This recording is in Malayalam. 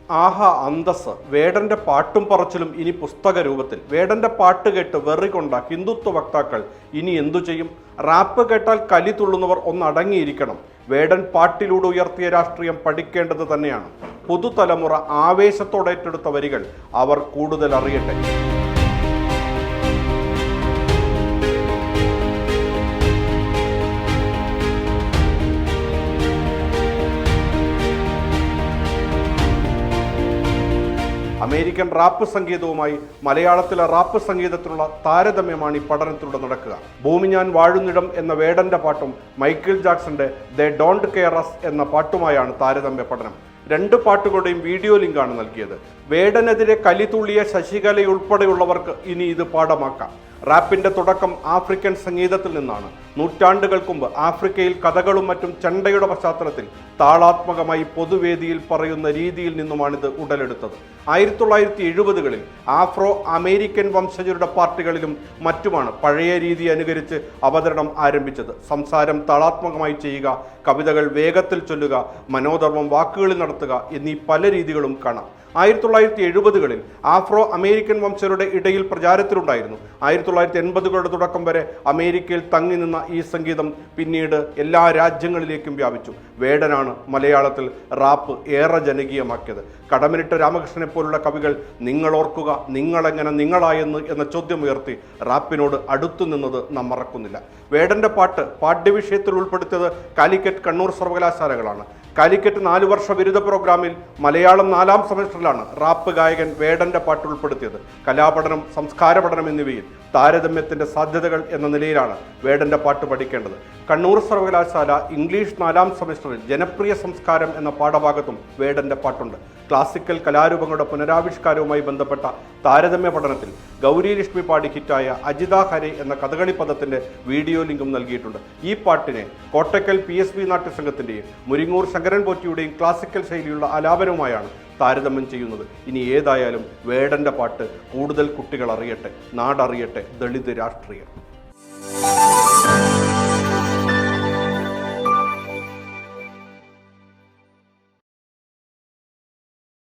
ആഹാ അന്തസ്! വേടന്റെ പാട്ടും പറച്ചിലും ഇനി പുസ്തക രൂപത്തിൽ. വേടന്റെ പാട്ട് കേട്ട് വെറികൊണ്ട ഹിന്ദുത്വ വക്താക്കൾ ഇനി എന്തു ചെയ്യും? റാപ്പ് കേട്ടാൽ കലി തുള്ളുന്നവർ ഒന്നടങ്ങിയിരിക്കണം. വേടൻ പാട്ടിലൂടെ ഉയർത്തിയ രാഷ്ട്രീയം പഠിക്കേണ്ടത് തന്നെയാണ്. പുതുതലമുറ ആവേശത്തോടെ ഏറ്റെടുത്ത വരികൾ അവർ കൂടുതൽ അറിയട്ടെ. അമേരിക്കൻ റാപ്പ് സംഗീതവുമായി മലയാളത്തിലെ റാപ്പ് സംഗീതത്തിലുള്ള താരതമ്യമാണ് ഈ പഠനത്തിലൂടെ നടക്കുക. ഭൂമി ഞാൻ വാഴുന്നിടം എന്ന വേടന്റെ പാട്ടും മൈക്കിൾ ജാക്സന്റെ ദേ ഡോണ്ട് കെയർ അസ് എന്ന പാട്ടുമായാണ് താരതമ്യ പഠനം. രണ്ട് പാട്ടുകളുടെയും വീഡിയോ ലിങ്കാണ് നൽകിയത്. വേടനെതിരെ കലിതുള്ളിയ ശശികലയുൾപ്പെടെയുള്ളവർക്ക് ഇനി ഇത് പാഠമാക്കാം. റാപ്പിന്റെ തുടക്കം ആഫ്രിക്കൻ സംഗീതത്തിൽ നിന്നാണ്. നൂറ്റാണ്ടുകൾക്ക് മുമ്പ് ആഫ്രിക്കയിൽ കഥകളും മറ്റും ചണ്ടയുടെ പശ്ചാത്തലത്തിൽ താളാത്മകമായി പൊതുവേദിയിൽ പറയുന്ന രീതിയിൽ നിന്നുമാണിത് ഉടലെടുത്തത്. 1970-കളിൽ ആഫ്രോ അമേരിക്കൻ വംശജരുടെ പാർട്ടികളിലും മറ്റുമാണ് പഴയ രീതി അനുകരിച്ച് അവതരണം ആരംഭിച്ചത്. സംസാരം താളാത്മകമായി ചെയ്യുക, കവിതകൾ വേഗത്തിൽ ചൊല്ലുക, മനോധർമ്മം വാക്കുകളിൽ നടത്തുക എന്നീ പല രീതികളും കാണാം. 1970-കളിൽ ആഫ്രോ അമേരിക്കൻ വംശജരുടെ ഇടയിൽ പ്രചാരത്തിലുണ്ടായിരുന്നു. 1980-കളുടെ തുടക്കം വരെ അമേരിക്കയിൽ തങ്ങി നിന്ന ഈ സംഗീതം പിന്നീട് എല്ലാ രാജ്യങ്ങളിലേക്കും വ്യാപിച്ചു. വേടനാണ് മലയാളത്തിൽ റാപ്പ് ഏറെ ജനകീയമാക്കിയത്. കടമനിട്ട രാമകൃഷ്ണനെ പോലുള്ള കവികൾ നിങ്ങളോർക്കുക നിങ്ങളെങ്ങനെ നിങ്ങളായെന്ന് എന്ന ചോദ്യം ഉയർത്തി റാപ്പിനോട് അടുത്തു നിന്നത് നാം മറക്കുന്നില്ല. വേടന്റെ പാട്ട് പാഠ്യവിഷയത്തിൽ ഉൾപ്പെടുത്തിയത് കാലിക്കറ്റ് കണ്ണൂർ സർവകലാശാലകളാണ്. കാലിക്കറ്റ് 4 വർഷ ബിരുദ പ്രോഗ്രാമിൽ മലയാളം 4ാം സെമസ്റ്ററിലാണ് റാപ്പ് ഗായകൻ വേടന്റെ പാട്ട് ഉൾപ്പെടുത്തിയത്. കലാപഠനം, സംസ്കാര പഠനം എന്നിവയിൽ താരതമ്യത്തിന്റെ സാധ്യതകൾ എന്ന നിലയിലാണ് വേടന്റെ പാട്ട് പഠിക്കേണ്ടത്. കണ്ണൂർ സർവകലാശാല ഇംഗ്ലീഷ് 4ാം സെമസ്റ്ററിൽ ജനപ്രിയ സംസ്കാരം എന്ന പാഠഭാഗത്തും വേടന്റെ പാട്ടുണ്ട്. ക്ലാസിക്കൽ കലാരൂപങ്ങളുടെ പുനരാവിഷ്കാരവുമായി ബന്ധപ്പെട്ട താരതമ്യ പഠനത്തിൽ ഗൗരി ലക്ഷ്മി പാടി ഹിറ്റായ അജിത ഹരെ എന്ന കഥകളി പദത്തിന്റെ വീഡിയോ ലിങ്കും നൽകിയിട്ടുണ്ട്. ഈ പാട്ടിനെ കോട്ടക്കൽ PSB നാട്യസംഘത്തിന്റെയും മുരിങ്ങൂർ ശങ്കരൻ പോറ്റിയുടെയും ക്ലാസിക്കൽ ശൈലിയുള്ള ആലാപനവുമായാണ് താരതമ്യം ചെയ്യുന്നത്. ഇനി ഏതായാലും വേടന്റെ പാട്ട് കൂടുതൽ കുട്ടികൾ അറിയട്ടെ, നാടറിയട്ടെ, ദളിത് രാഷ്ട്രീയം.